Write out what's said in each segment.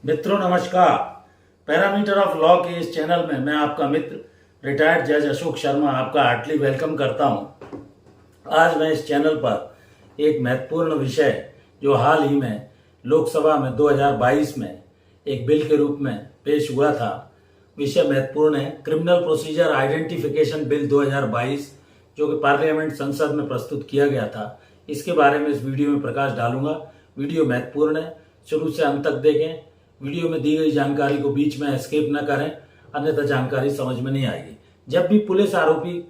मित्रों नमस्कार। Parameter of law के इस चैनल में मैं आपका मित्र रिटायर्ड जज अशोक शर्मा आपका हार्टली वेलकम करता हूं। आज मैं इस चैनल पर एक महत्वपूर्ण विषय जो हाल ही में लोकसभा में 2022 में एक बिल के रूप में पेश हुआ था, विषय महत्वपूर्ण है। क्रिमिनल प्रोसीजर आइडेंटिफिकेशन बिल 2022 जो कि पार्लियामेंट संसद में प्रस्तुत किया गया था, इसके बारे में इस वीडियो में प्रकाश डालूंगा। वीडियो महत्वपूर्ण है, शुरू से अंत तक देखें। वीडियो में दी गई जानकारी को बीच में एस्केप न करें, अन्यथा जानकारी समझ में नहीं आएगी। जब भी पुलिस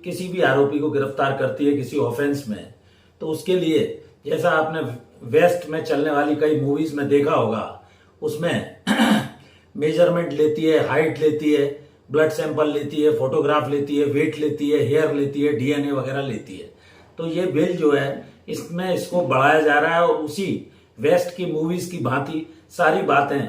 किसी भी आरोपी को गिरफ्तार करती है किसी ऑफेंस में, तो उसके लिए जैसा आपने वेस्ट में चलने वाली कई मूवीज में देखा होगा, उसमें मेजरमेंट लेती है, हाइट लेती है, ब्लड सैंपल लेती है, फोटोग्राफ लेती है, वेट लेती है, हेयर लेती है, डीएनए वगैरह लेती है। तो ये बिल जो है इसमें इसको बढ़ाया जा रहा है और उसी वेस्ट की मूवीज की भांति सारी बातें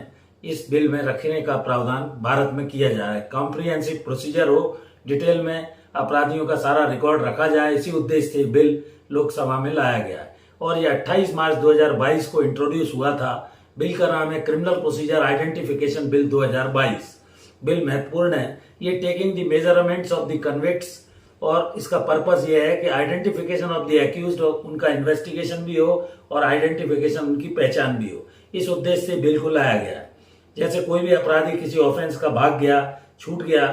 इस बिल में रखने का प्रावधान भारत में किया जा रहा है। कॉम्प्रिहेंसिव प्रोसीजर हो, डिटेल में अपराधियों का सारा रिकॉर्ड रखा जाए, इसी उद्देश्य से बिल लोकसभा में लाया गया है और यह 28 मार्च 2022 को इंट्रोड्यूस हुआ था। बिल का नाम है criminal procedure identification bill 2022। Bill महत्वपूर्ण है। ये taking the measurements of the convicts, और इसका पर्पस ये है कि आइडेंटिफिकेशन ऑफ द एक्यूज्ड, उनका इन्वेस्टिगेशन भी हो और आइडेंटिफिकेशन उनकी पहचान भी हो। इस उद्देश्य से बिल को लाया गया है। जैसे कोई भी अपराधी किसी ऑफेंस का भाग गया, छूट गया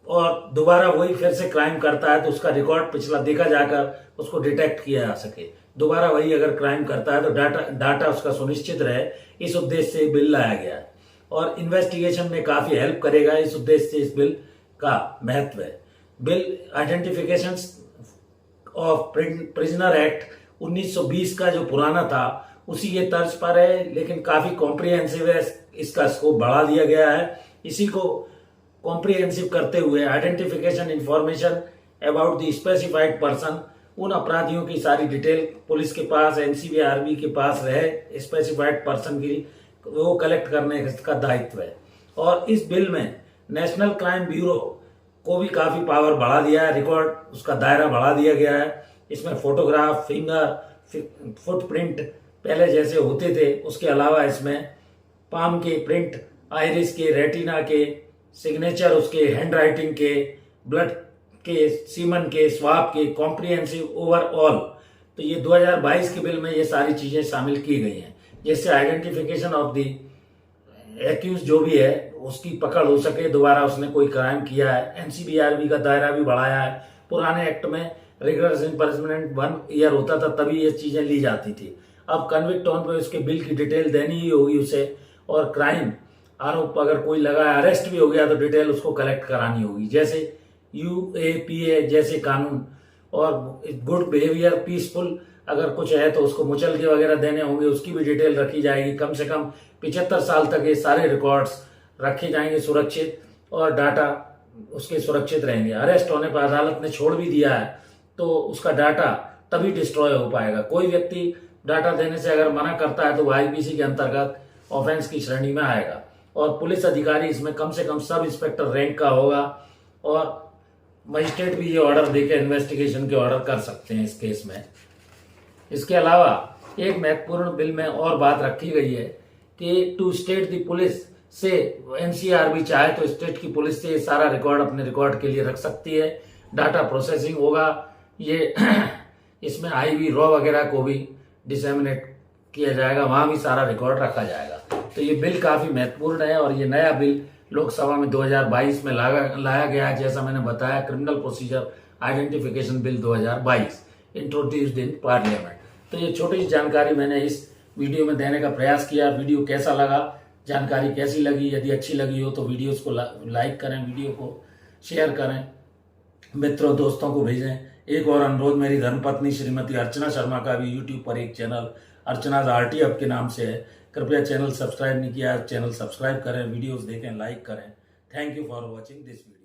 और दोबारा वही फिर से क्राइम करता है, तो उसका रिकॉर्ड पिछला देखा जाकर उसको डिटेक्ट किया जा सके। दोबारा वही अगर क्राइम करता है तो डाटा उसका सुनिश्चित रहे, इस उद्देश्य से बिल लाया गया है और इन्वेस्टिगेशन में काफी हेल्प करेगा। इस उद्देश्य से इस बिल का महत्व है। Bill identification of prisoner act 1920 का जो पुराना था उसी के तर्ज पर है, लेकिन काफी कॉम्प्रिहेंसिव है। इसका स्कोप बढ़ा दिया गया है। इसी को कॉम्प्रिहेंसिव करते हुए identification information about the specified person, उन अपराधियों की सारी डिटेल पुलिस के पास, एनसीबी के पास रहे, स्पेसिफाइड पर्सन की वो कलेक्ट करने का दायित्व है। और इस बिल में नेशनल क्राइम ब्यूरो को भी काफी पावर बढ़ा दिया है, रिकॉर्ड उसका दायरा बढ़ा दिया गया है। इसमें फोटोग्राफ, फिंगर, फुटप्रिंट पहले जैसे होते थे, उसके अलावा इसमें पाम के प्रिंट, आइरिस के, रेटिना के, सिग्नेचर उसके, हैंड राइटिंग के, ब्लड के, सीमन के, स्वाब के, कॉम्प्रिहेंसिव ओवरऑल। तो ये 2022 के बिल में ये सारी चीजें शामिल की गई हैं, जिससे आइडेंटिफिकेशन ऑफ द एक्यूज जो भी है उसकी पकड़ हो सके, दोबारा उसने कोई क्राइम किया है। एनसीबीआरबी का दायरा भी बढ़ाया है। पुराने एक्ट में रिगरस इम्प्रिजनमेंट 1 ईयर होता था, तभी ये चीजें ली जाती थी। अब कन्विक्ट होने पे उसके बिल की डिटेल देनी ही होगी उसे, और क्राइम आरोप अगर कोई लगा है, अरेस्ट भी हो गया, तो डिटेल उसको कलेक्ट करानी होगी। जैसे यूएपीए जैसे कानून, और गुड बिहेवियर, पीसफुल अगर कुछ है तो उसको मुचलके वगैरह देने होंगे, उसकी भी डिटेल रखी जाएगी। कम से कम 75 साल तक ये सारे रिकॉर्ड्स रखे जाएंगे सुरक्षित, और डाटा उसके सुरक्षित रहेंगे। अरेस्ट होने पर अदालत ने छोड़ भी दिया है तो उसका डाटा तभी डिस्ट्रॉय हो पाएगा। कोई व्यक्ति डाटा देने से अगर मना करता है तो वो आईपीसी के अंतर्गत ऑफेंस की श्रेणी में आएगा। और पुलिस अधिकारी इसमें कम से कम सब इंस्पेक्टर रैंक का होगा, और मजिस्ट्रेट भी ये ऑर्डर देकर इन्वेस्टिगेशन के ऑर्डर कर सकते हैं इस केस में। इसके अलावा एक महत्वपूर्ण बिल में और बात रखी गई है कि टू स्टेट दी पुलिस से एनसीआरबी चाहे तो स्टेट की पुलिस से सारा रिकॉर्ड अपने रिकॉर्ड के लिए रख सकती है। डाटा प्रोसेसिंग होगा, ये इसमें आईवी रॉ वगैरह को भी डिसेमिनेट किया जाएगा, वहां भी सारा रिकॉर्ड रखा जाएगा। तो ये बिल काफी महत्वपूर्ण है और ये नया बिल लोकसभा में 2022 में लाया गया है। जैसा मैंने बताया, criminal procedure identification bill 2022 introduced in parliament. तो ये छोटी सी जानकारी मैंने इस वीडियो में देने का प्रयास किया। वीडियो कैसा लगा, जानकारी कैसी लगी? यदि अच्छी लगी हो तो वीडियोस को लाइक करें, वीडियो को शेयर करें, मित्रों दोस्तों को भेजें। एक और अनुरोध, मेरी धर्मपत्नी श्रीमती अर्चना शर्मा का भी यूट्यूब पर एक चैनल अर्चनाज आरटी हब के नाम से है। कृपया चैनल सब्सक्राइब नहीं किया, चैनल सब्सक्राइब करें, वीडियोस देखें, लाइक करें। Thank you for watching this video.